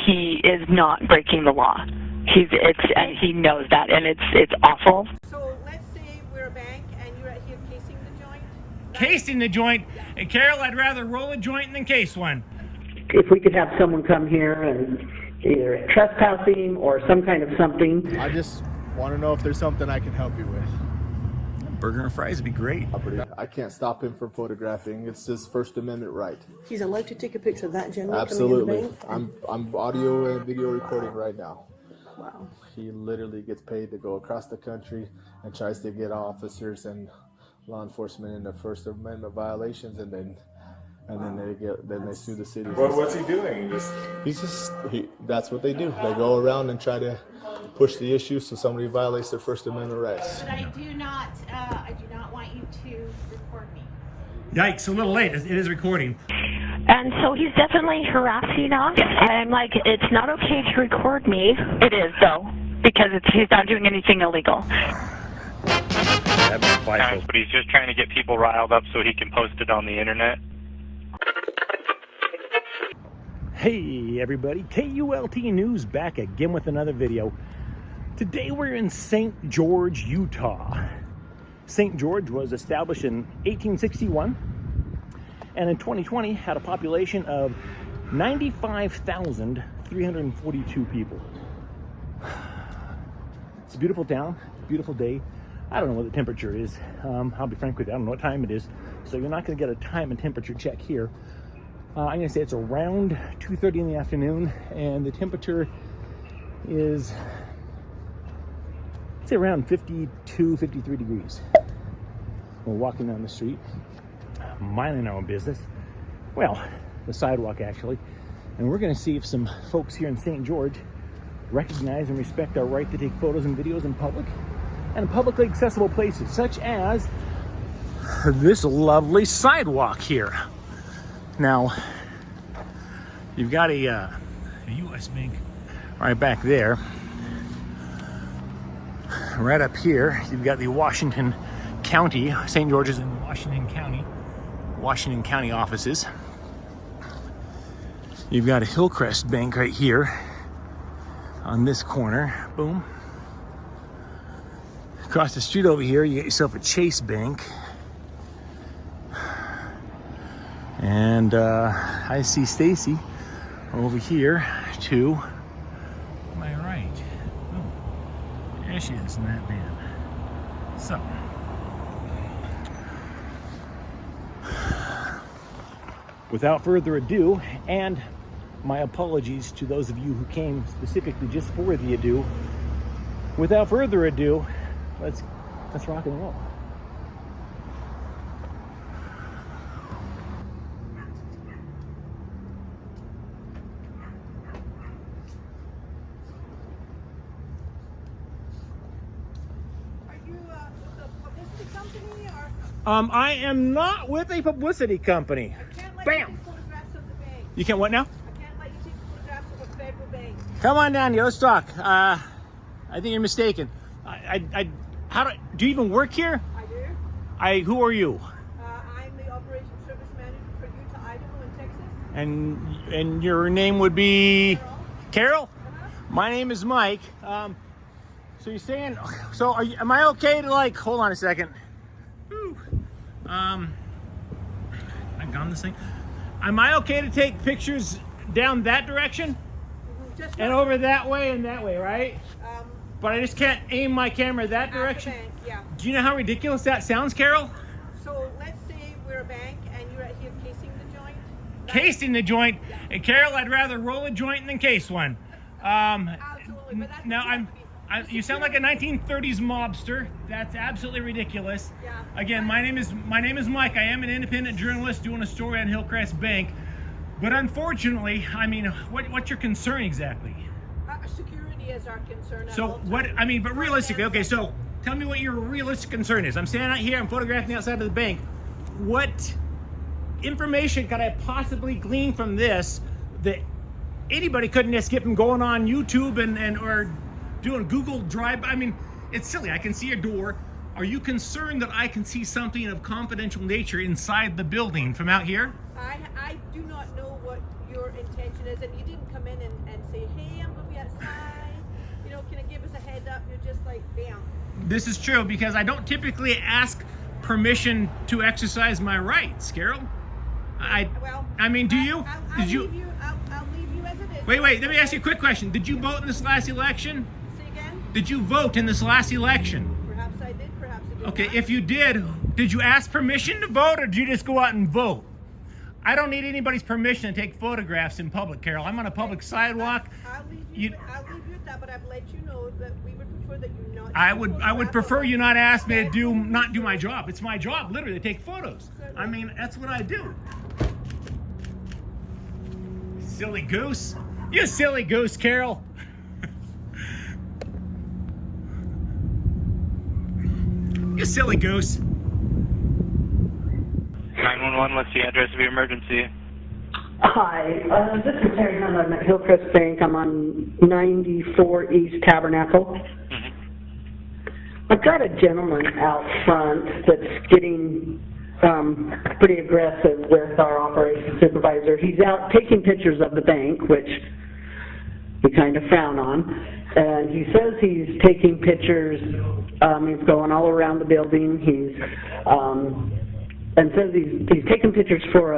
he is not breaking the law. And he knows that, and it's awful. So let's say we're a bank and you're out here casing the joint. Casing the joint? Yeah. And Carol, I'd rather roll a joint than case one. If we could have someone come here and either trespassing or some kind of something. I just want to know if there's something I can help you with. Burger and fries would be great. I can't stop him from photographing. It's his First Amendment right. He's allowed to take a picture of that gentleman Absolutely. coming in the bank? I'm audio and video recording right now. Wow. He literally gets paid to go across the country and tries to get officers and law enforcement into First Amendment violations, and then they sue the city. Well, what's he doing? That's what they do. They go around and try to push the issue so somebody violates their First Amendment rights. But I do not want you to record me. Yikes, a little late. It is recording. And so he's definitely harassing us. I'm like, it's not okay to record me. It is, though, because he's not doing anything illegal. But he's just trying to get people riled up so he can post it on the internet. Hey everybody, KULT News back again with another video. Today we're in St. George, Utah. St. George was established in 1861 and in 2020 had a population of 95,342 people. It's a beautiful town, beautiful day. I don't know what the temperature is. I'll be frank with you, I don't know what time it is, so you're not going to get a time and temperature check here. I'm going to say it's around 2:30 in the afternoon, and the temperature is, I'd say, around 52, 53 degrees. We're walking down the street, minding our own business. Well, the sidewalk actually. And we're going to see if some folks here in St. George recognize and respect our right to take photos and videos in public and in publicly accessible places, such as this lovely sidewalk here. Now, you've got a U.S. Bank right back there. Right up here, you've got the Washington County. St. George is in Washington County offices. You've got a Hillcrest Bank right here on this corner. Boom. Across the street over here, you get yourself a Chase Bank. And I see Stacy over here to my right. Oh, there she is in that van. So, without further ado, and my apologies to those of you who came specifically just for the ado, without further ado, let's rock and roll. I am not with a publicity company. I can't let Bam! you take photographs of the bank. You can't what now? I can't let you take photographs of a federal bank. Come on down here, let's talk. I think you're mistaken. Do you even work here? I do. Who are you? I'm the operations service manager for Utah, Idaho, and Texas. And your name would be Carol? My name is Mike. So you're saying, am I okay to hold on a second. I got this thing. Am I okay to take pictures down that direction? And over that way and that way, right? But I just can't aim my camera that direction? Bank, yeah. Do you know how ridiculous that sounds, Carol? So let's say we're a bank and you're out here casing the joint. Casing the joint? Yeah. And Carol, I'd rather roll a joint than case one. Absolutely. But that's Now, you sound like a 1930s mobster. That's absolutely ridiculous. Yeah. Again, my name is Mike. I am an independent journalist doing a story on Hillcrest Bank. But unfortunately, I mean, what's your concern exactly? Security is our concern. So but realistically, okay, so tell me what your realistic concern is. I'm standing out here, I'm photographing outside of the bank. What information could I possibly glean from this that anybody couldn't just get from going on YouTube or doing Google Drive? I mean, it's silly. I can see a door. Are you concerned that I can see something of confidential nature inside the building from out here? I do not know what your intention is, and you didn't come in and say, hey, I'm going to be outside. You know, can you give us a heads up? You're just like, bam. This is true because I don't typically ask permission to exercise my rights, Carol. I mean, do you? I'll leave you as it is. Wait, let me ask you a quick question. Did you vote in this last election? Say again? Did you vote in this last election? Perhaps I did, perhaps I did Okay, not. if you did you ask permission to vote or did you just go out and vote? I don't need anybody's permission to take photographs in public, Carol. I'm on a public sidewalk. I'll leave you with that, but I've let you know that we would prefer that you not. I would prefer you not ask me to not do my job. It's my job, literally, to take photos. I mean, that's what I do. Silly goose. You silly goose, Carol. You silly goose. 911, what's the address of your emergency? Hi, this is Terry Hunt. I'm at Hillcrest Bank. I'm on 94 East Tabernacle. I've got a gentleman out front that's getting pretty aggressive with our operations supervisor. He's out taking pictures of the bank, which we kind of frown on. And he says he's taking pictures. He's going all around the building. And says he's taking pictures for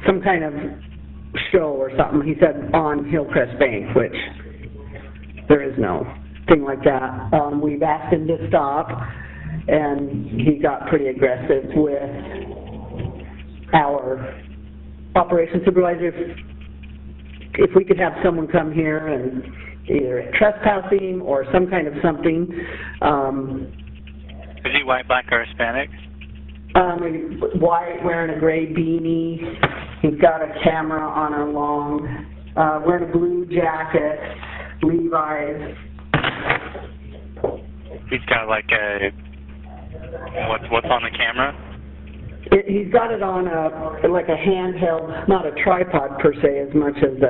some kind of show or something. He said on Hillcrest Bank, which there is no thing like that. We've asked him to stop, and he got pretty aggressive with our operations supervisor. If we could have someone come here and either trespassing or some kind of something. Is he white, black, or Hispanic? White, wearing a gray beanie. He's got a camera on a long, wearing a blue jacket, Levi's. He's got like a, what's on the camera? He's got it on like a handheld, not a tripod per se, as much as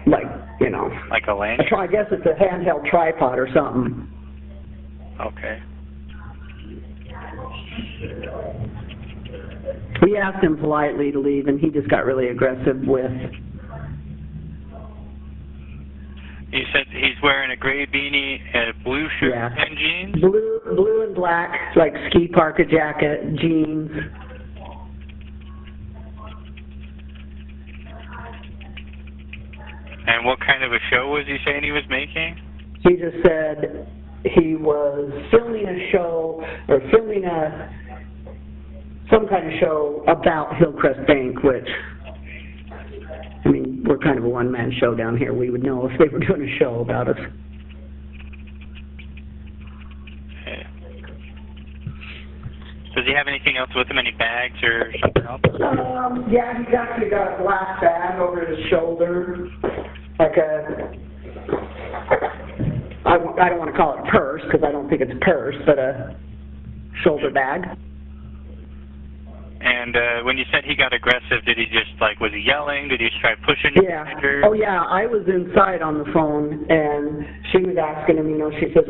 like a lanyard? I guess it's a handheld tripod or something. Okay. We asked him politely to leave, and he just got really aggressive with. You said he's wearing a gray beanie and a blue shirt and jeans? Blue and black, like ski parka jacket, jeans. And what kind of a show was he saying he was making? He just said he was filming a show, or filming some kind of show about Hillcrest Bank, which, I mean, we're kind of a one-man show down here. We would know if they were doing a show about us. Okay. Does he have anything else with him? Any bags or something else? Yeah, he's actually got a black bag over his shoulder, like I don't want to call it a purse, because I don't think it's a purse, but a shoulder bag. And when you said he got aggressive, did he just, was he yelling? Did he try pushing you? Yeah. Oh, yeah. I was inside on the phone, and she was asking him, she says,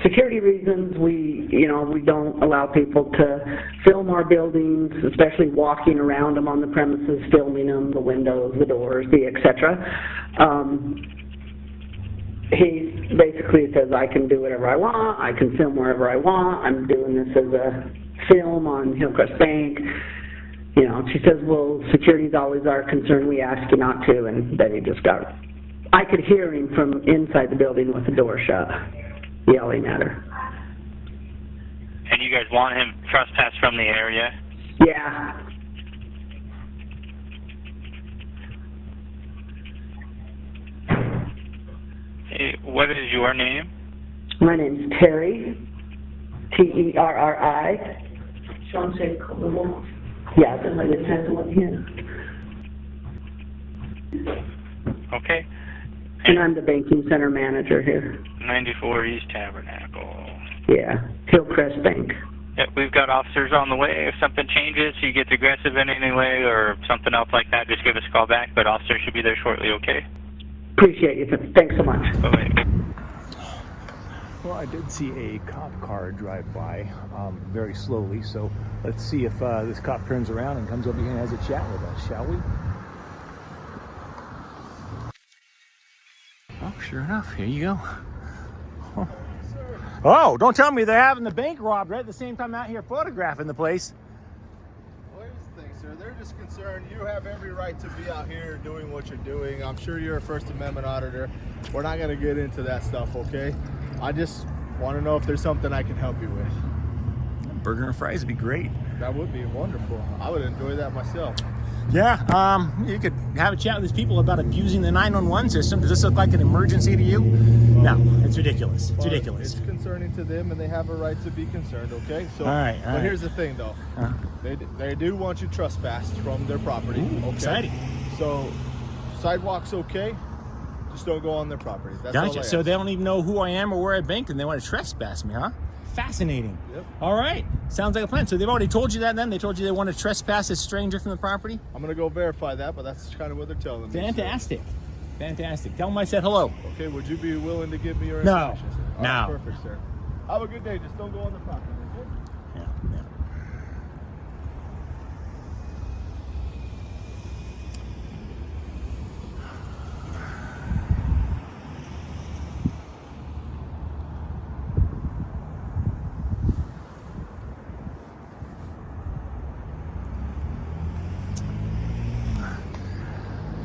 security reasons, we don't allow people to film our buildings, especially walking around them on the premises, filming them, the windows, the doors, etc. He basically says, I can do whatever I want, I can film wherever I want, I'm doing this as a film on Hillcrest Bank. She says, well, security's always our concern, we ask you not to, and then he just I could hear him from inside the building with the door shut, yelling at her. And you guys want him trespassed from the area? Yeah. Hey, what is your name? My name's Terry, Terri. Sean said, yeah, somebody that has one here. Okay. And I'm the banking center manager here. 94 East Tabernacle. Yeah, Hillcrest Bank. Yep, we've got officers on the way. If something changes, he gets aggressive in any way or something else like that, just give us a call back, but officers should be there shortly, okay? Appreciate you. Thanks so much. Bye-bye. Well, I did see a cop car drive by very slowly, so let's see if this cop turns around and comes over here and has a chat with us, shall we? Oh, sure enough, here you go. Oh, don't tell me they're having the bank robbed right at the same time out here photographing the place. Well, here's the thing, sir. They're just concerned. You have every right to be out here doing what you're doing. I'm sure you're a First Amendment auditor. We're not going to get into that stuff, okay? I just want to know if there's something I can help you with. Burger and fries would be great. That would be wonderful. I would enjoy that myself. Yeah, you could have a chat with these people about abusing the 911 system. Does this look like an emergency to you? No, it's ridiculous. It's ridiculous. It's concerning to them, and they have a right to be concerned, okay? So, all right. But here's the thing, though. They do want you trespassed from their property. Ooh, okay? exciting. So, sidewalk's okay. Just don't go on their property. That's Gotcha. all So they don't even know who I am or where I banked, and they want to trespass me, huh? Fascinating. Yep. All right. Sounds like a plan. So they've already told you that then? They told you they want to trespass a stranger from the property? I'm going to go verify that, but that's kind of what they're telling me. Fantastic. Fantastic. Tell them I said hello. Okay, would you be willing to give me your No. information, sir? All No. right, perfect, sir. Have a good day. Just don't go on the property, okay? Yeah.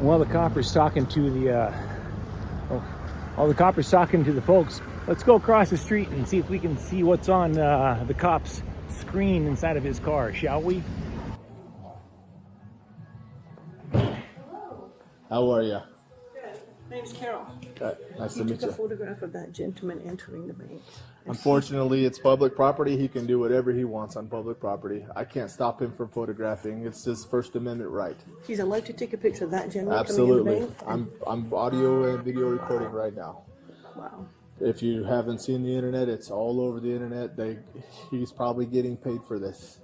While the copper's talking to the folks, let's go across the street and see if we can see what's on the cop's screen inside of his car, shall we? How are you? Good. Name's Carol. Nice to You meet took a you. photograph of that gentleman entering the bank. Unfortunately, it's public property. He can do whatever he wants on public property. I can't stop him from photographing. It's his First Amendment right. He's allowed to take a picture of that gentleman Absolutely. coming in the bank? I'm audio and video recording right now. Wow. If you haven't seen the internet, it's all over the internet. He's probably getting paid for this.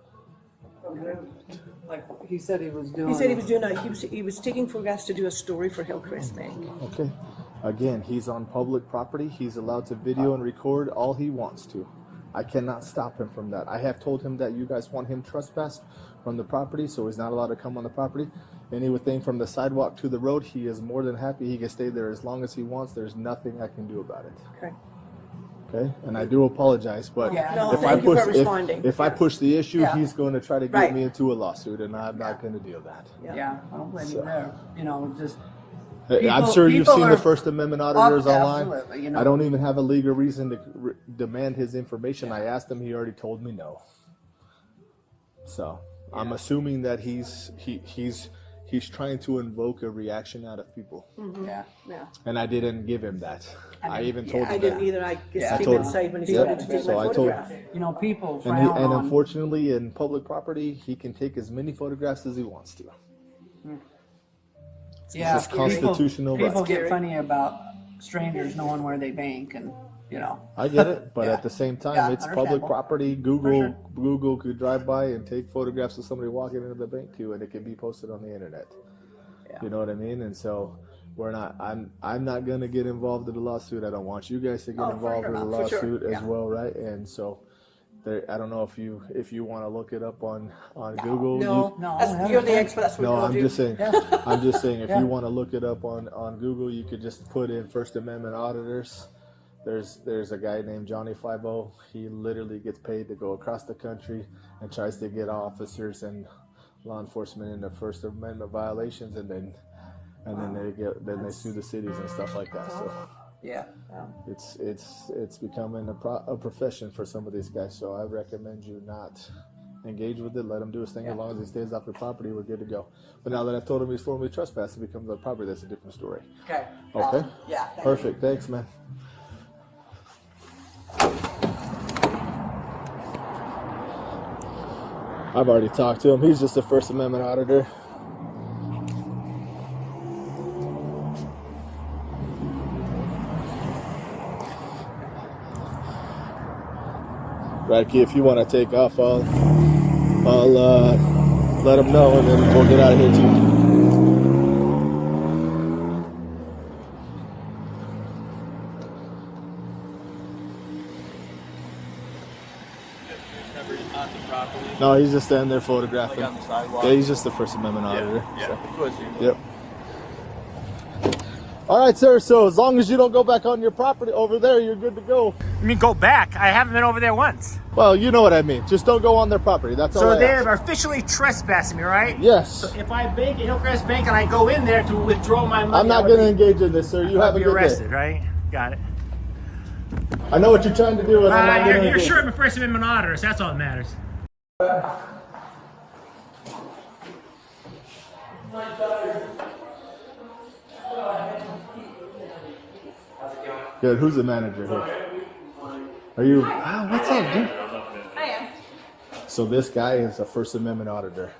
Like he said he was doing. He said he was doing he was taking photographs to do a story for Hillcrest Bank. Okay. Again, he's on public property. He's allowed to video and record all he wants to. I cannot stop him from that. I have told him that you guys want him trespassed from the property, so he's not allowed to come on the property. Anything from the sidewalk to the road, he is more than happy. He can stay there as long as he wants. There's nothing I can do about it. Okay. Okay, and I do apologize, but Yeah. No, if I thank you push for responding. if I push the issue, Yeah. he's going to try to get Right. me into a lawsuit, and I'm not going to deal with that. Yeah, I don't blame you there. You know, just I'm People- sure you've people seen are- the First Amendment auditors online. absolutely, you know. I don't even have a legal reason to demand his information. I asked him; he already told me no. So I'm assuming that he's trying to invoke a reaction out of people, yeah. Yeah. and I didn't give him that. I even told I him didn't that. either. I Yeah, just I came told- inside when he Yeah, started to take so my I told- photograph. You know, people And, frown on. unfortunately, in public property, he can take as many photographs as he wants to. Yeah, It's his constitutional people right. get funny about strangers knowing where they bank, and you know. I get it, but Yeah. at the same time, Yeah, it's public understandable. property. Google could drive by and take photographs of somebody walking into the bank too, and it can be posted on the internet. Yeah. You know what I mean? And so we're not. I'm not going to get involved in the lawsuit. I don't want you guys to get Oh, for involved sure in the not, for sure, lawsuit as yeah. well, right? And so. I don't know if you want to look it up on Google. No, No, you're the expert. That's what No, we'll I'm do. just saying. I'm just saying. If Yeah. you want to look it up on Google, you could just put in First Amendment auditors. There's a guy named Johnny 50. He literally gets paid to go across the country and tries to get officers and law enforcement into First Amendment violations, and then they sue the cities and stuff like that. So Yeah. it's becoming a profession for some of these guys. So I recommend you not engage with it. Let him do his thing. As long as he stays off the property, we're good to go. But now that I've told him he's formally trespassed, it becomes a property. That's a different story. Okay. Okay. Yeah. thank you. Perfect. Thanks, man. I've already talked to him. He's just a First Amendment auditor. Radke, if you want to take off, I'll let him know, and then we'll get out of here too. No, he's just standing there photographing. Like on the sidewalk? Yeah, he's just the First Amendment auditor. Yeah, So. of course. Yep. All right, sir. So as long as you don't go back on your property over there, you're good to go. I mean, go back. I haven't been over there once. Well, you know what I mean. Just don't go on their property. That's all. So I they're ask. officially trespassing me, right? Yes. So if I bank at Hillcrest Bank and I go in there to withdraw my money, I'm not going to engage in this, sir. You have a be good arrested, day. right? Got it. I know what you're trying to do, and I'm not going to You're engage. sure I'm a First Amendment auditor, so that's all that matters. Good. Who's the manager here? Are you? What's up, dude? I am. So this guy is a First Amendment auditor.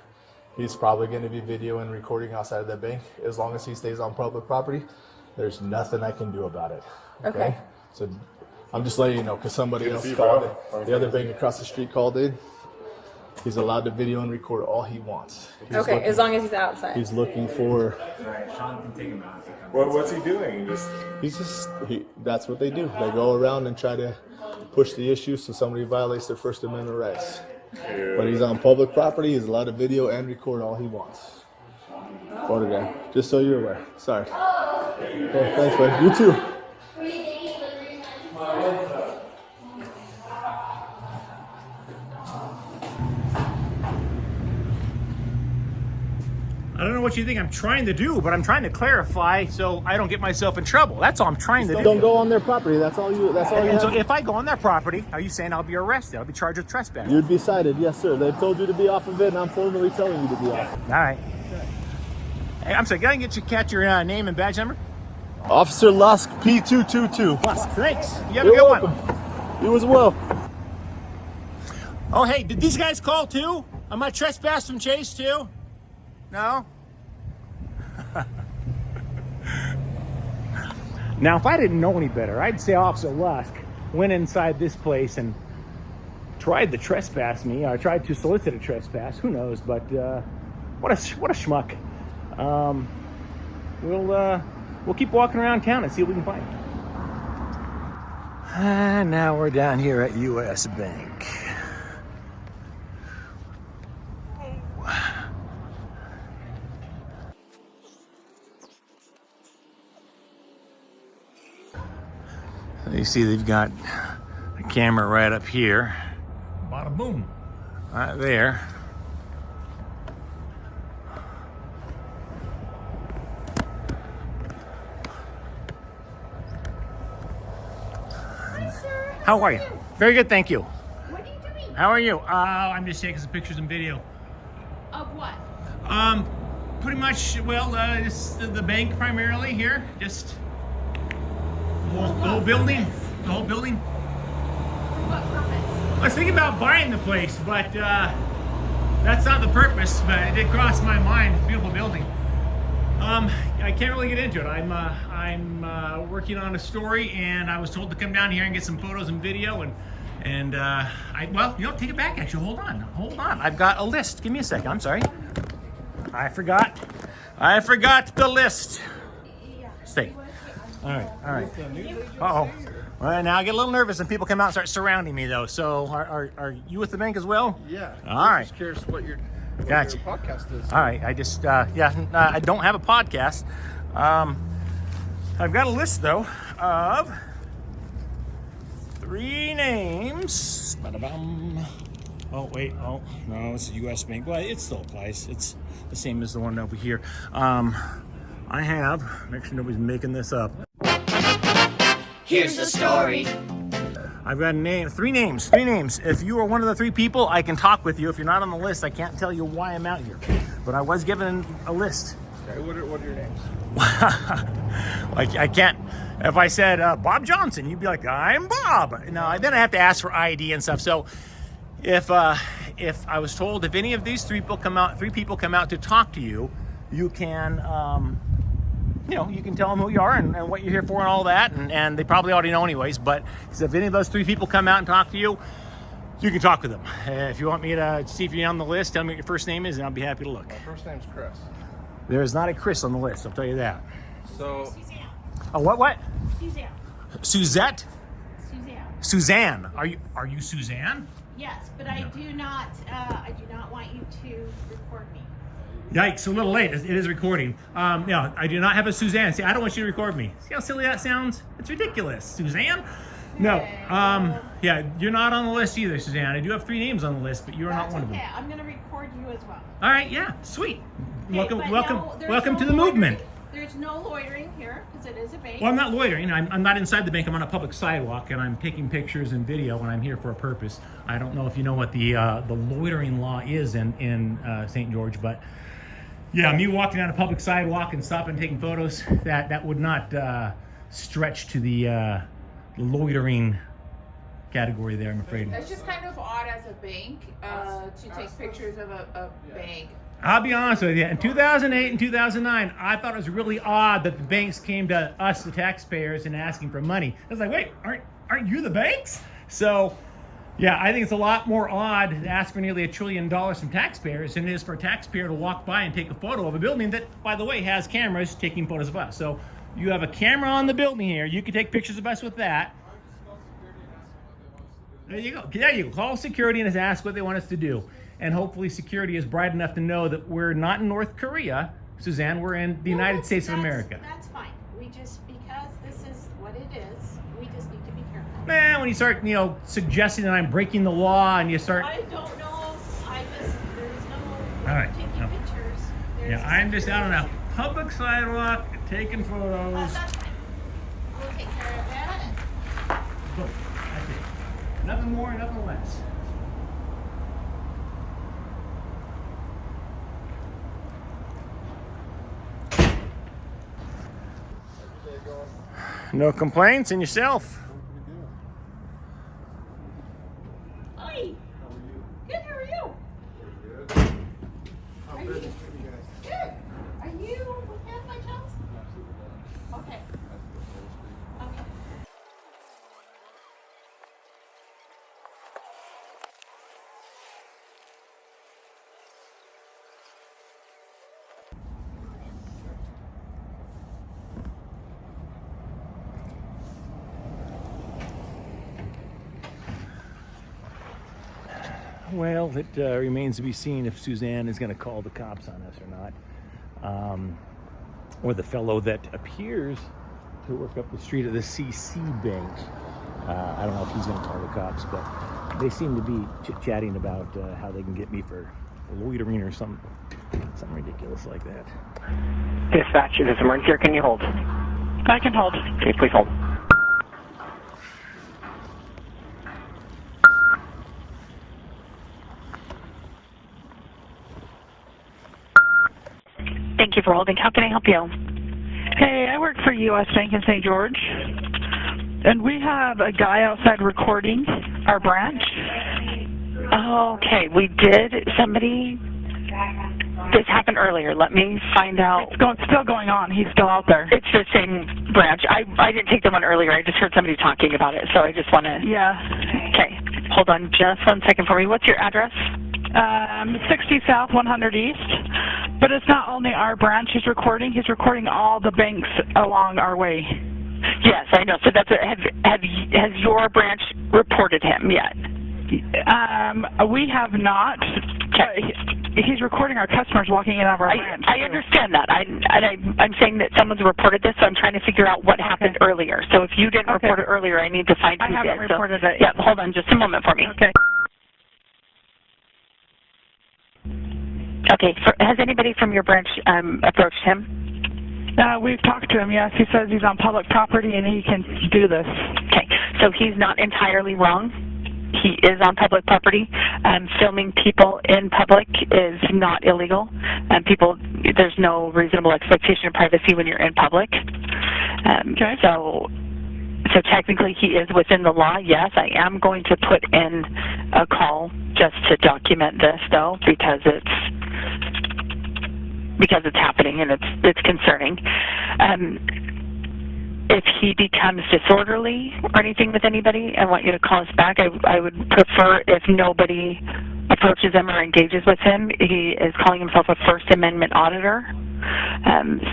He's probably going to be video and recording outside of the bank. As long as he stays on public property, there's nothing I can do about it. Okay. So I'm just letting you know because somebody else called it. The other bank across the street called in. He's allowed to video and record all he wants. Okay, as long as he's outside. He's looking for. What's he doing? That's what they do. They go around and try to push the issue so somebody violates their First Amendment rights. But he's on public property. He's allowed to video and record all he wants. Photograph. Just so you're aware. Sorry. Oh, thanks, buddy. You too. I don't know what you think I'm trying to do, but I'm trying to clarify so I don't get myself in trouble. That's all I'm trying to do. Don't go on their property. That's all you. That's all you. And have. so if I go on their property, are you saying I'll be arrested? I'll be charged with trespass. You'd be cited. Yes, sir. They've told you to be off of it, and I'm formally telling you to be off. All right. Hey, I'm sorry. Can I catch your name and badge number? Officer Lusk, P222. Lusk. Thanks. You have You're a good welcome. one. You as well. Oh, hey, did these guys call too? Am I trespassed from Chase too? No? Now, if I didn't know any better, I'd say Officer Lusk went inside this place and tried to trespass me, or tried to solicit a trespass. Who knows? But what a schmuck. We'll keep walking around town and see what we can find. And now we're down here at U.S. Bank. You see they've got a camera right up here. Bada boom. Right there. Hi, sir. How are you? Very good, thank you. What are you doing? How are you? I'm just taking some pictures and video. Of what? Pretty much, well, this the bank primarily here. Just the whole building. The whole building. For what purpose? I was thinking about buying the place, but that's not the purpose. But it did cross my mind. It's a beautiful building. I can't really get into it. I'm working on a story, and I was told to come down here and get some photos and video, and well, you know, take it back. Actually, hold on. I've got a list. Give me a second. I'm sorry. I forgot the list. Yeah. Stay. All right. Uh-oh. Well, now I get a little nervous and people come out and start surrounding me, though. So are you with the bank as well? Yeah. All right. Just curious what your Gotcha. podcast is. All right. I just, I don't have a podcast. I've got a list, though, of 3 names. Ba-da-bum. Oh, wait. Oh, no, it's a U.S. Bank. Well, it still applies. It's the same as the one over here. I have, make sure nobody's making this up. Here's the story. I've got 3 names. If you are one of the 3 people, I can talk with you. If you're not on the list, I can't tell you why I'm out here. But I was given a list. Okay, what are your names? I can't. If I said Bob Johnson, you'd be like, I'm Bob. No, then I have to ask for ID and stuff. So if I was told if any of these 3 people come out to talk to you, you can you can tell them who you are and what you're here for and all that, and they probably already know anyways. But if any of those 3 people come out and talk to you, you can talk with them. If you want me to see if you're on the list, tell me what your first name is, and I'll be happy to look. My first name's Chris. There is not a Chris on the list, I'll tell you that. So. Suzanne. Oh, what? Suzanne. Suzette? Suzanne. Suzanne. Are you Suzanne? Yes, but I do not want you to record me. Yikes, a little late. It is recording. Yeah, I do not have a Suzanne. See, I don't want you to record me. See how silly that sounds? It's ridiculous. Suzanne? No. Yeah, you're not on the list either, Suzanne. I do have 3 names on the list, but you're not one of them. Okay, I'm going to record you as well. All right, yeah, sweet. Okay, Welcome to the movement. There's no loitering here because it is a bank. Well, I'm not loitering. I'm not inside the bank. I'm on a public sidewalk, and I'm taking pictures and video, and I'm here for a purpose. I don't know if you know what the loitering law is in St. George, but yeah, me walking on a public sidewalk and stopping and taking photos, that would not stretch to the loitering category there, I'm afraid. It's just kind of odd as a bank to take pictures of a bank. I'll be honest with you, in 2008 and 2009, I thought it was really odd that the banks came to us, the taxpayers, and asking for money. I was like, wait, aren't you the banks? So, yeah, I think it's a lot more odd to ask for nearly $1 trillion from taxpayers than it is for a taxpayer to walk by and take a photo of a building that, by the way, has cameras taking photos of us. So you have a camera on the building here. You can take pictures of us with that. There you go. There you go. Call security and ask what they want us to do. And hopefully security is bright enough to know that we're not in North Korea, Suzanne. We're in the United States of America. That's fine. Because this is what it is, we just need to be careful. Man, when you start, suggesting that I'm breaking the law and you start... I don't know. There's no All right. taking pictures. Yeah, I'm just out on a public sidewalk taking photos. That's fine. We'll take care of that. Boom. That's it. Nothing more, nothing less. No complaints, and yourself? Hi. Good, how are you? Good. Are you with him by chance? Okay. Okay. Well, it remains to be seen if Suzanne is going to call the cops on us or not. Or the fellow that appears to work up the street at the CC Bank. I don't know if he's going to call the cops, but they seem to be chit-chatting about how they can get me for loitering or something ridiculous like that. Dispatch, is this emergency or can you hold? I can hold. Okay, please hold. Thank you for holding. How can I help you? Hey, I work for U.S. Bank in St. George, and we have a guy outside recording our branch. Okay, we did. This happened earlier. Let me find out. It's still going on. He's still out there. It's the same branch. I didn't take the one earlier. I just heard somebody talking about it, so I just want to... Yeah. Okay, hold on just 1 second for me. What's your address? 60 South, 100 East. But it's not only our branch he's recording all the banks along our way. Yes, I know. So has your branch reported him yet? We have not. He's recording our customers walking in of our branch. I understand that. I'm saying that someone's reported this, so I'm trying to figure out what happened earlier. So if you didn't report it earlier, I need to find who did. I haven't reported it. Yeah, hold on just a moment for me. Okay. Okay, has anybody from your branch approached him? We've talked to him, yes. He says he's on public property and he can do this. Okay, so he's not entirely wrong. He is on public property. Filming people in public is not illegal. There's no reasonable expectation of privacy when you're in public. Okay. So technically he is within the law, yes. I am going to put in a call just to document this, though, because it's happening and it's concerning. If he becomes disorderly or anything with anybody, I want you to call us back. I would prefer if nobody approaches him or engages with him. He is calling himself a First Amendment auditor.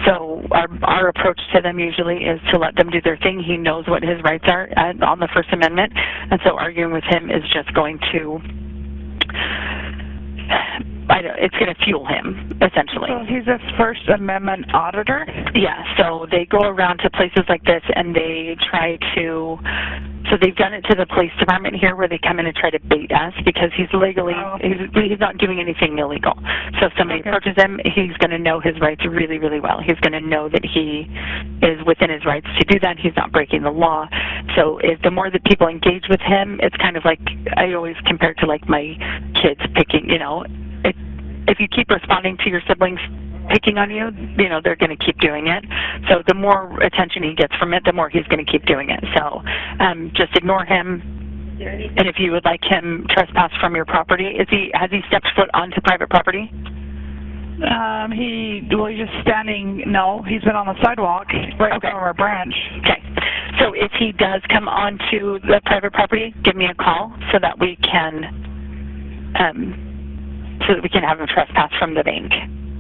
So our approach to them usually is to let them do their thing. He knows what his rights are on the First Amendment, and so arguing with him is just going to it's going to fuel him, essentially. So he's a First Amendment auditor? Yeah, so they go around to places like this and they try to, so they've done it to the police department here where they come in and try to bait us because he's legally, he's not doing anything illegal. So if somebody approaches him, he's going to know his rights really, really well. He's going to know that he is within his rights to do that. He's not breaking the law. So the more that people engage with him, it's kind of like, I always compare it to like my kids picking, you know, if you keep responding to your siblings picking on you, you know, they're going to keep doing it. So the more attention he gets from it, the more he's going to keep doing it. So just ignore him. And if you would like him trespassed from your property, has he stepped foot onto private property? He's just standing, no, he's been on the sidewalk right in front of our branch. Okay. So if he does come onto the private property, give me a call so that we can have him trespass from the bank.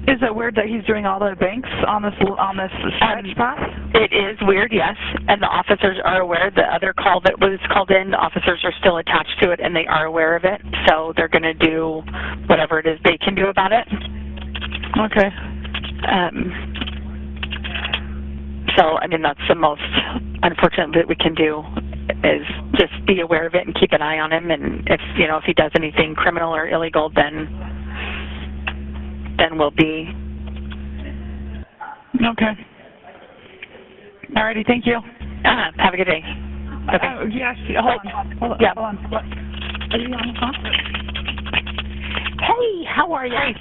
Is it weird that he's doing all the banks on this stretch path? It is weird, yes, and the officers are aware. The other call that was called in, the officers are still attached to it, and they are aware of it, so they're going to do whatever it is they can do about it. Okay. So, I mean, that's the most unfortunate that we can do is just be aware of it and keep an eye on him, and if he does anything criminal or illegal, then we'll be... Okay. Alrighty, thank you. Have a good day. Okay. Yes, hold on. Yeah. Hold on. Are you on the phone? Hey, how are you? Hi.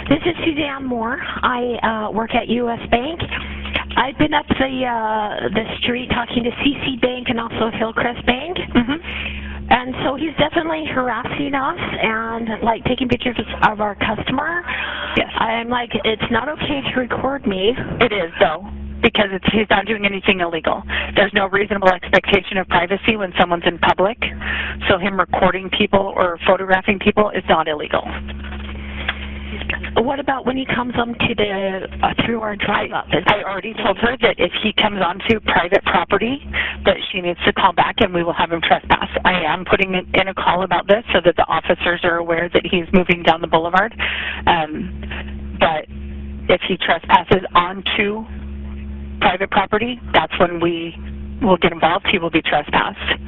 This is Suzanne Moore. I work at U.S. Bank. I've been up the street talking to CC Bank and also Hillcrest Bank. And so he's definitely harassing us and, like, taking pictures of our customer. Yes. I'm like, it's not okay to record me. It is, though, because he's not doing anything illegal. There's no reasonable expectation of privacy when someone's in public, so him recording people or photographing people is not illegal. What about when he comes to through our drive-up? I already told her that if he comes onto private property, that she needs to call back and we will have him trespass. I am putting in a call about this so that the officers are aware that he's moving down the boulevard. But if he trespasses onto private property, that's when we will get involved. He will be trespassed.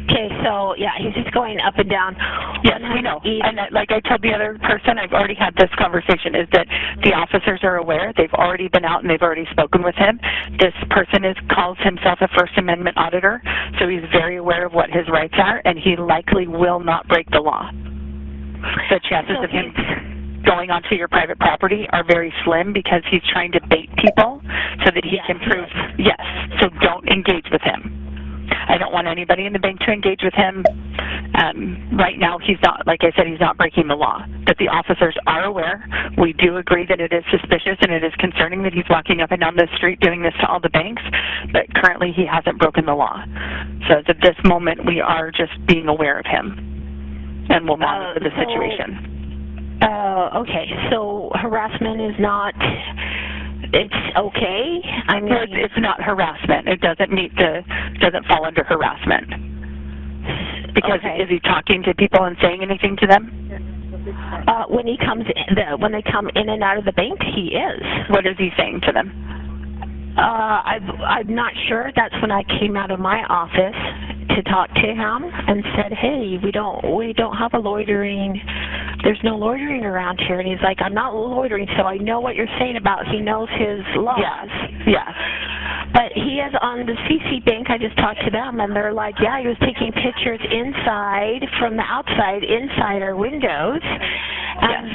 Okay, so, yeah, he's just going up and down. Yes, we know. And like I told the other person, I've already had this conversation, is that the officers are aware. They've already been out and they've already spoken with him. This person calls himself a First Amendment auditor, so he's very aware of what his rights are, and he likely will not break the law. The chances of him going onto your private property are very slim because he's trying to bait people so that he can prove, yes, so don't engage with him. I don't want anybody in the bank to engage with him. Right now, he's not, like I said, he's not breaking the law. But the officers are aware. We do agree that it is suspicious and it is concerning that he's walking up and down the street doing this to all the banks, but currently he hasn't broken the law. So at this moment, we are just being aware of him, and we'll monitor the situation. Okay, so harassment is not... It's okay. I mean, it's not harassment. It doesn't fall under harassment. Because is he talking to people and saying anything to them? When when they come in and out of the bank, he is. What is he saying to them? I'm not sure. That's when I came out of my office to talk to him and said, "Hey, we don't have a loitering. There's no loitering around here." And he's like, "I'm not loitering, so I know what you're saying about he knows his laws." Yeah. But he is on the CC Bank. I just talked to them, and they're like, "Yeah, he was taking pictures inside from the outside, inside our windows." Yes.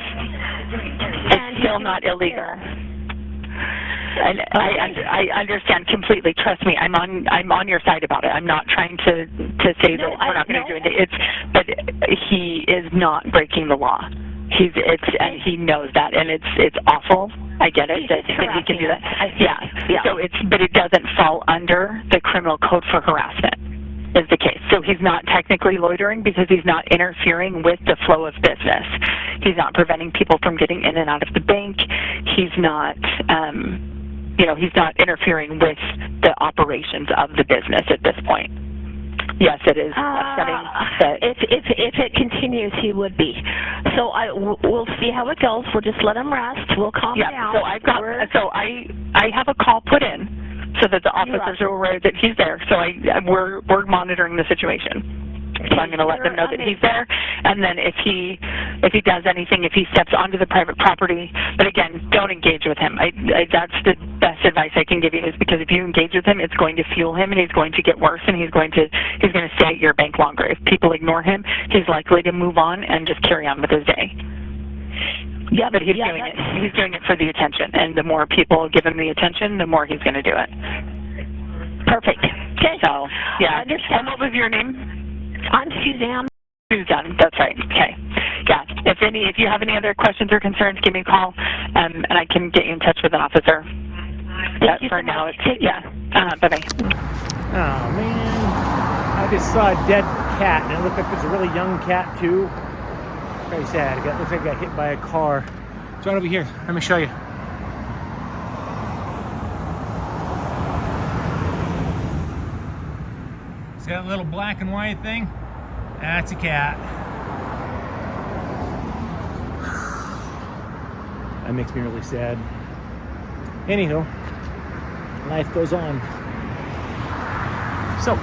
It's still not illegal. And I understand completely. Trust me, I'm on your side about it. I'm not trying to say that we're not going to do it. But he is not breaking the law. And he knows that, and it's awful. I get it that he can do that. Yeah. So but it doesn't fall under the criminal code for harassment. Is the case. So he's not technically loitering because he's not interfering with the flow of business. He's not preventing people from getting in and out of the bank. He's not. He's not interfering with the operations of the business at this point. Yes, it is upsetting. If it continues, he would be. So we'll see how it goes. We'll just let him rest. We'll calm down. So I have a call put in so that the officers are aware that he's there. So we're monitoring the situation. So I'm going to let them know that he's there, and then if he does anything, if he steps onto the private property, but again, don't engage with him. That's the best advice I can give you, is because if you engage with him, it's going to fuel him, and he's going to get worse, and he's going to stay at your bank longer. If people ignore him, he's likely to move on and just carry on with his day. Yeah, but he's doing it. He's doing it for the attention, and the more people give him the attention, the more he's going to do it. Perfect. Okay. So yeah. And what was your name? I'm Suzanne. Suzanne, that's right. Okay. Yeah. If you have any other questions or concerns, give me a call, and I can get you in touch with an officer. Thank you for so now, much. bye bye. Oh man, I just saw a dead cat, and it looked like it was a really young cat too. Very sad. It looks like it got hit by a car. It's right over here. Let me show you. See that little black and white thing? That's a cat. That makes me really sad. Anywho, life goes on. So,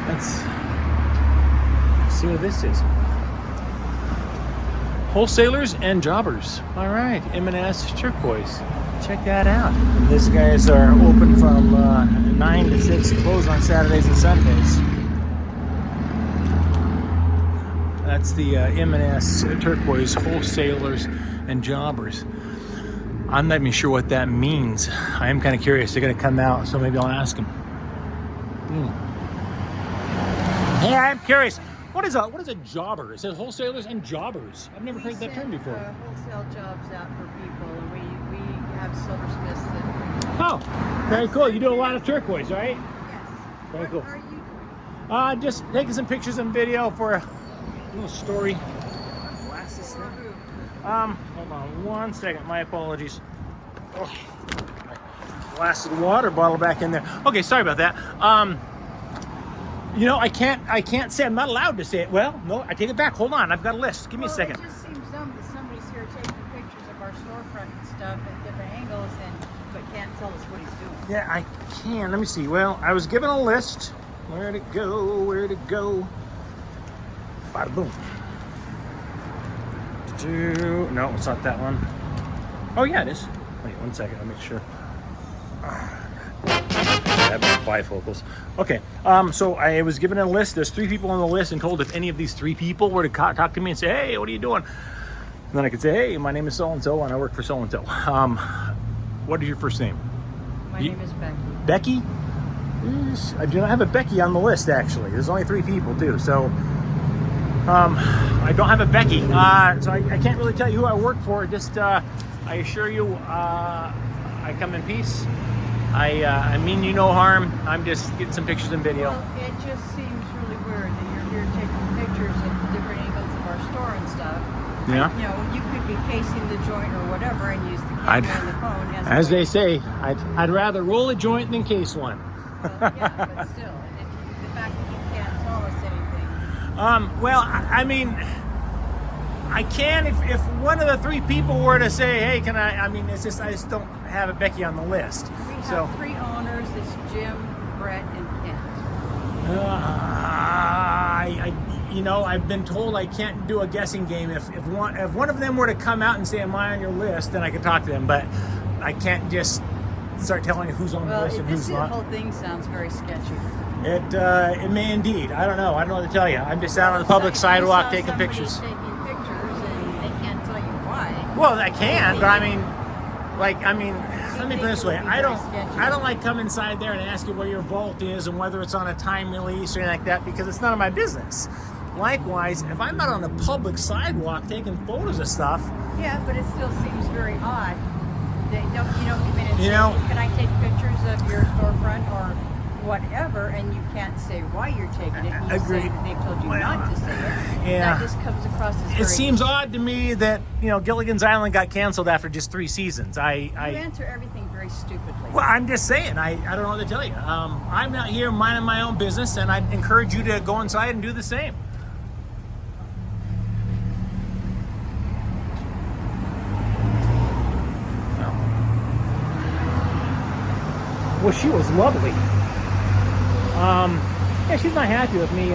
let's see what this is. Wholesalers and jobbers. All right, M&S Turquoise. Check that out. These guys are open from 9 to 6, closed on Saturdays and Sundays. That's the M&S Turquoise Wholesalers and Jobbers. I'm not even sure what that means. I am kind of curious. They're going to come out, so maybe I'll ask them. Hey, I'm curious. What is a jobber? It says wholesalers and jobbers. I've never heard that term before. Wholesale jobs out for people, and we have silversmiths that. Oh, very cool. You do a lot of turquoise, right? Yes. Very cool. What are you doing? Just taking some pictures and video for a little story. Blast this thing. Hold on one second. My apologies. Oh, I blasted water bottle back in there. Okay, sorry about that. You know, I can't say, I'm not allowed to say it. Well, no, I take it back. Hold on, I've got a list. Give me a second. It just seems dumb that somebody's here taking pictures of our storefront and stuff at different angles, but can't tell us what he's doing. Yeah, I can. Let me see. Well, I was given a list. Where'd it go? Where'd it go? Bada boom. No, it's not that one. Oh, yeah, it is. Wait, one second. I'll make sure. Bifocals. Okay, so I was given a list. There's 3 people on the list, and told if any of these 3 people were to talk to me and say, hey, what are you doing? And then I could say, hey, my name is so-and-so, and I work for so-and-so. What is your first name? My name is Becky. Becky? I do not have a Becky on the list, actually. There's only 3 people, too, so I don't have a Becky. So I can't really tell you who I work for. Just, I assure you, I come in peace. I mean you no harm. I'm just getting some pictures and video. Well, it just seems really weird that you're here taking pictures at different angles of our store and stuff. Yeah. You know, you could be casing the joint or whatever and use the camera and the phone. As they say, I'd rather roll a joint than case one. Well, yeah, but still, the fact that you can't tell us anything. Well, I mean, I can if one of the 3 people were to say, hey, can I mean, it's just, I just don't have a Becky on the list. We have 3 owners. It's Jim, Brett, and Kent. I've been told I can't do a guessing game. If one of them were to come out and say, am I on your list, then I could talk to them. But I can't just start telling you who's on the list and who's not. The whole thing sounds very sketchy. It may indeed. I don't know what to tell you. I'm just out on the public sidewalk taking pictures. Taking pictures and they can't tell you why. Well, I can, but let me put it this way. I don't like come inside there and ask you where your vault is and whether it's on a time release or anything like that, because it's none of my business. Likewise, if I'm out on a public sidewalk taking photos of stuff. Yeah, but it still seems very odd. You don't come in and say, know, can I take pictures of your storefront or whatever, and you can't say why you're taking it. You Agreed. say that they've told you not to say it. Yeah. That just comes across as It very... seems odd to me that, you know, Gilligan's Island got canceled after just 3 seasons. You answer everything very stupidly. Well, I'm just saying, I don't know what to tell you. I'm out here minding my own business, and I'd encourage you to go inside and do the same. Well, she was lovely. Yeah, she's not happy with me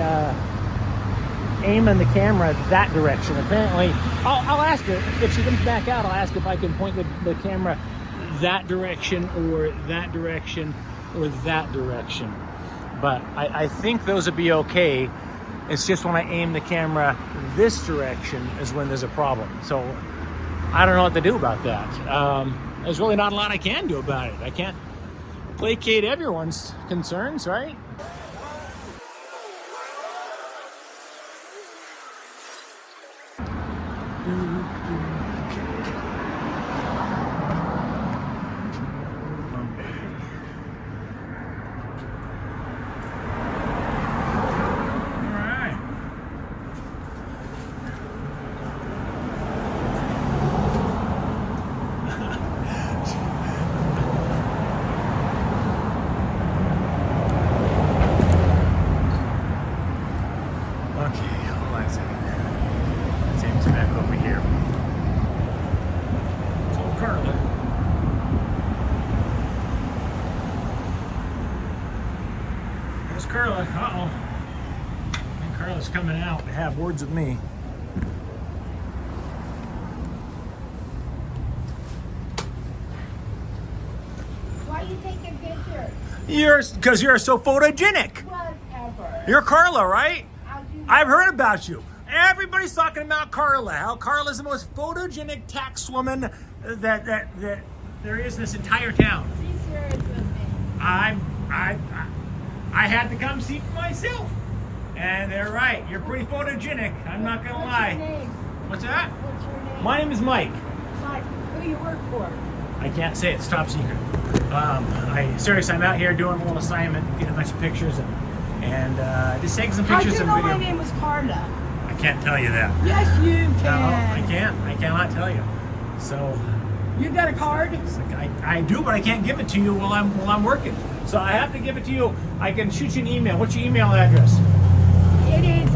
aiming the camera that direction. Apparently, I'll ask her if she comes back out. I'll ask if I can point the camera that direction or that direction or that direction. But I think those would be okay. It's just when I aim the camera this direction is when there's a problem. So I don't know what to do about that. There's really not a lot I can do about it. I can't placate everyone's concerns, right? Carla, uh-oh. And Carla's coming out to have words with me. Why are you taking pictures? Because you're so photogenic. Whatever. You're Carla, right? I've heard about you. Everybody's talking about Carla. How Carla's the most photogenic tax woman that there is in this entire town. Be serious with me. I had to come see for myself. And they're right. You're pretty photogenic. I'm not gonna lie. What's your name? What's that? What's your name? My name is Mike. Mike. Who you work for? I can't say it. It's top secret. Seriously, I'm out here doing a little assignment, getting a bunch of pictures and just taking some pictures and How'd you video. know my name was Carla? I can't tell you that. Yes, you can. No, I can't. I cannot tell you. So. You got a card? I do, but I can't give it to you while I'm working. So I have to give it to you. I can shoot you an email. What's your email address? It is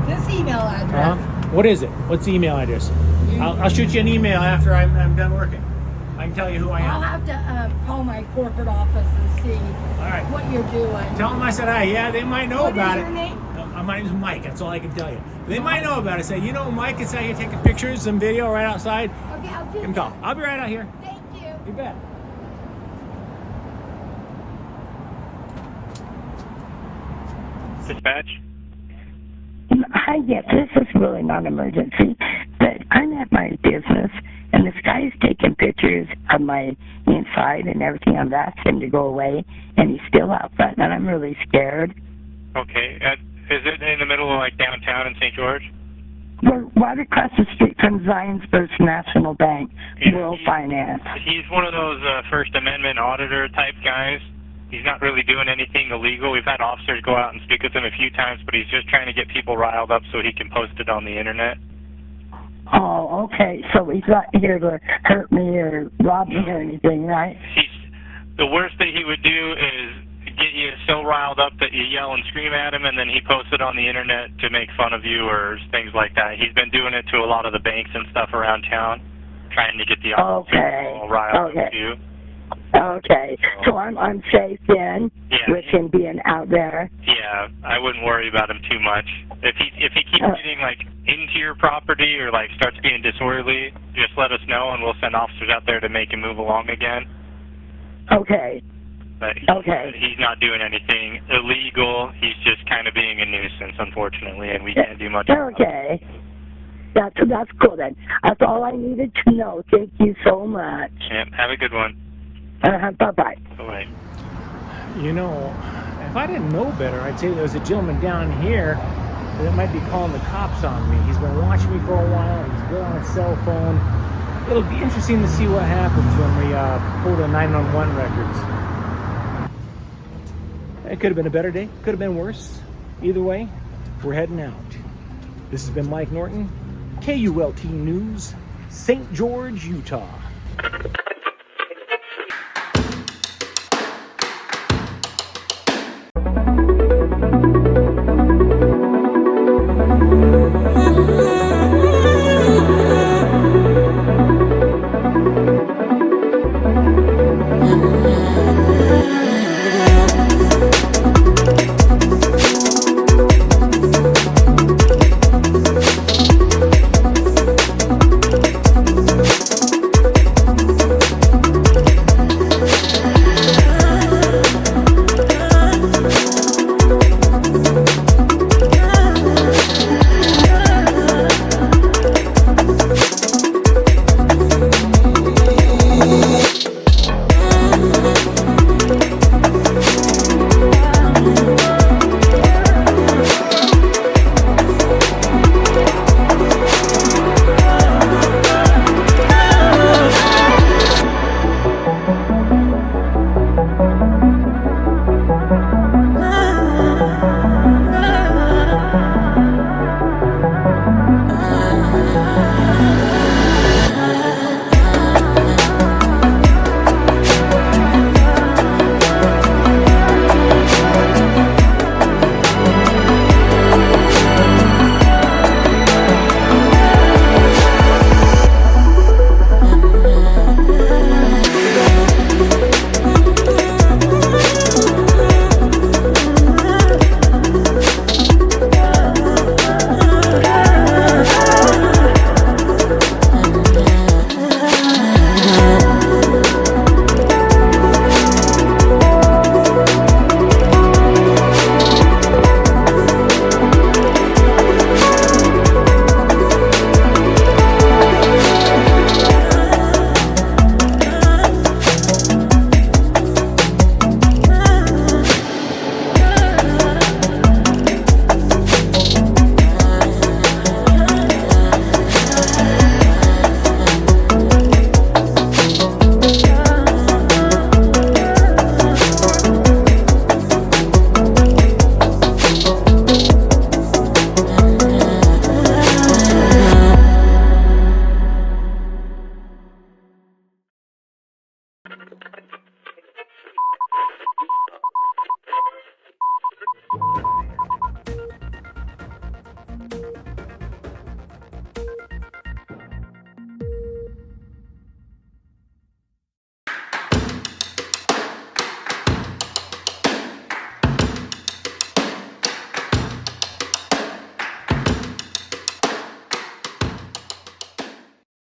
this email address. What is it? What's the email address? I'll shoot you an email after I'm done working. I can tell you who I am. I'll have to call my corporate office and see what you're doing. Tell them I said hi. Yeah, they might know about it. What is your name? My name's Mike. That's all I can tell you. They might know about it. Say, you know, Mike is out here taking pictures and video right outside. Okay, I'll do Give him a call. I'll be right out here. Thank you. You bet. Dispatch? Hi, yes, this is really not an emergency, but I'm at my business, and this guy is taking pictures of my inside and everything. I've asked him to go away, and he's still out front, and I'm really scared. Okay. Is it in the middle of, like, downtown in St. George? We're right across the street from Zions First National Bank, World Finance. He's one of those First Amendment auditor type guys. He's not really doing anything illegal. We've had officers go out and speak with him a few times, but he's just trying to get people riled up so he can post it on the internet. Oh, okay. So he's not here to hurt me or rob me or anything, right? The worst that he would do is get you so riled up that you yell and scream at him, and then he posts it on the internet to make fun of you or things like that. He's been doing it to a lot of the banks and stuff around town, trying to get the officers all riled up too. Okay, so I'm safe then with him being out there. Yeah, I wouldn't worry about him too much. If he keeps getting like into your property or like starts being disorderly, just let us know and we'll send officers out there to make him move along again. Okay. But he's not doing anything illegal. He's just kind of being a nuisance, unfortunately, and we can't do much about it. Okay. That's cool then. That's all I needed to know. Thank you so much. Yeah, have a good one. Bye-bye. Bye-bye. You know, if I didn't know better, I'd say there's a gentleman down here that might be calling the cops on me. He's been watching me for a while. He's good on his cell phone. It'll be interesting to see what happens when we pull the 911 records. It could have been a better day, could have been worse. Either way, we're heading out. This has been Mike Norton, KULT News, St. George, Utah.